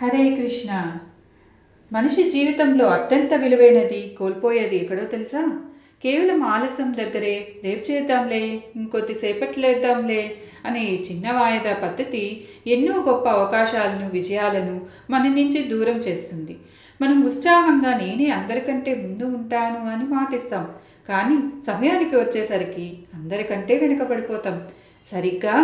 హరే కృష్ణ. మనిషి జీవితంలో అత్యంత విలువైనది కోల్పోయేది ఎక్కడో తెలుసా? కేవలం ఆలస్యం దగ్గరే. రేపు చేద్దాంలే, ఇంకొద్దిసేపట్లేద్దాంలే అనే చిన్న వాయిదా పద్ధతి ఎన్నో గొప్ప అవకాశాలను, విజయాలను మన నుంచి దూరం చేస్తుంది. మనం ఉత్సాహంగా నేనే అందరికంటే ముందు ఉంటాను అని మాటిస్తాం, కానీ సమయానికి వచ్చేసరికి అందరికంటే వెనుకబడిపోతాం. సరిగ్గా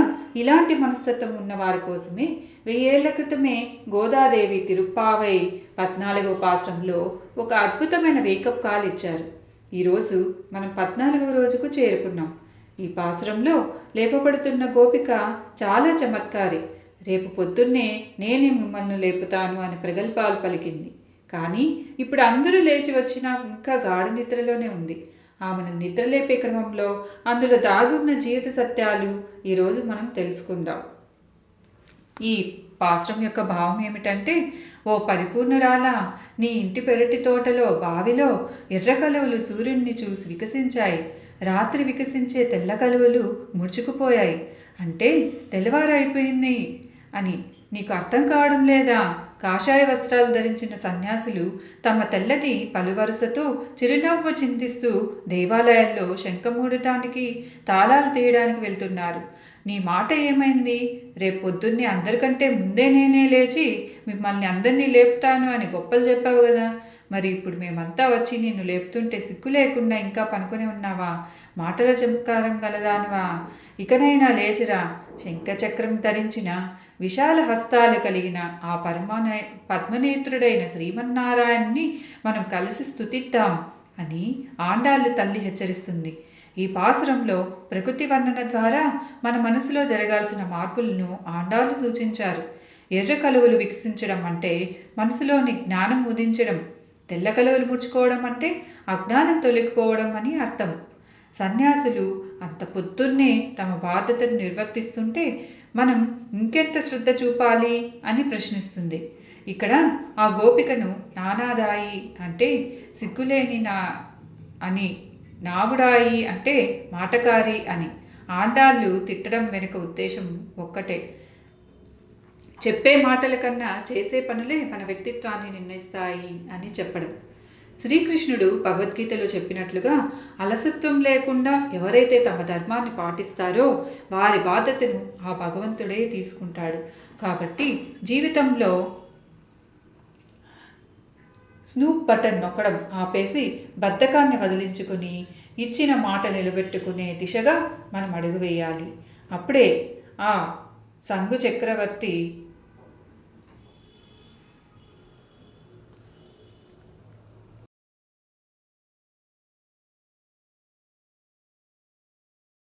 ఇలాంటి మనస్తత్వం ఉన్న వారి కోసమే 1000 ఏళ్ల క్రితమే గోదాదేవి తిరుప్పావై 14వ పాశ్రంలో ఒక అద్భుతమైన వేకప్ కాల్ ఇచ్చారు. ఈరోజు మనం 14వ రోజుకు చేరుకున్నాం. ఈ పాశ్రంలో లేపబడుతున్న గోపిక చాలా చమత్కారి. రేపు పొద్దున్నే నేనే మిమ్మల్ని లేపుతాను అని ప్రగల్భాలు పలికింది. కానీ ఇప్పుడు అందరూ లేచి వచ్చినా ఇంకా గాఢ నిద్రలోనే ఉంది. ఆమెను నిద్రలేపే క్రమంలో అందులో దాగున్న జీవిత సత్యాలు ఈరోజు మనం తెలుసుకుందాం. ఈ పాశ్రం యొక్క భావం ఏమిటంటే, ఓ పరిపూర్ణురాలా, నీ ఇంటి పెరటి తోటలో బావిలో ఎర్ర కలువలు సూర్యుడిని చూసి వికసించాయి. రాత్రి వికసించే తెల్ల కలువలు ముడుచుకుపోయాయి. అంటే తెల్లవారైపోయింది అని నీకు అర్థం కావడం లేదా? కాషాయ వస్త్రాలు ధరించిన సన్యాసులు తమ తెల్లటి పలువరుసతో చిరునవ్వు చిందిస్తూ దేవాలయాల్లో శంఖమూడటానికి, తాళాలు తీయడానికి వెళ్తున్నారు. నీ మాట ఏమైంది? రేపు పొద్దున్నే అందరికంటే ముందే నేనే లేచి మిమ్మల్ని అందరినీ లేపుతాను అని గొప్పలు చెప్పావు కదా. మరి ఇప్పుడు మేమంతా వచ్చి నిన్ను లేపుతుంటే సిగ్గు లేకుండా ఇంకా పనుకొని ఉన్నావా? మాటల చమత్కారం గలదానివా? ఇకనైనా లేచిరా. శంఖచక్రం ధరించిన విశాల హస్తాలు కలిగిన ఆ పద్మనేత్రుడైన శ్రీమన్నారాయణ్ణి మనం కలిసి స్తుతిద్దాం అని ఆండాళ్ళు తల్లి హెచ్చరిస్తుంది. ఈ పాసురంలో ప్రకృతి వర్ణన ద్వారా మన మనసులో జరగాల్సిన మార్పులను ఆండాళ్ళు సూచించారు. ఎర్ర కలువలు వికసించడం అంటే మనసులోని జ్ఞానం ఉదించడం, తెల్ల కలువలు ముడుచుకోవడం అంటే అజ్ఞానం తొలగిపోవడం అని అర్థం. సన్యాసులు అంత పొద్దున్నే తమ బాధ్యతను నిర్వర్తిస్తుంటే మనం ఇంకెంత శ్రద్ధ చూపాలి అని ప్రశ్నిస్తుంది. ఇక్కడ ఆ గోపికను నానాదాయి అంటే సిగ్గులేని అని, నావుడాయి అంటే మాటకారి అని ఆండాళ్ళు తిట్టడం వెనుక ఉద్దేశం ఒక్కటే. చెప్పే మాటల కన్నా చేసే పనులే మన వ్యక్తిత్వాన్ని నిర్ణయిస్తాయి అని చెప్పడం. శ్రీకృష్ణుడు భగవద్గీతలో చెప్పినట్లుగా అలసత్వం లేకుండా ఎవరైతే తమ ధర్మాన్ని పాటిస్తారో వారి బాధ్యతను ఆ భగవంతుడే తీసుకుంటాడు. కాబట్టి జీవితంలో స్నూప్ బటన్ నొక్కడం ఆపేసి బద్ధకాన్ని వదిలించుకుని ఇచ్చిన మాట నిలబెట్టుకునే దిశగా మనం అడుగు వేయాలి. అప్పుడే ఆ శంభు చక్రవర్తి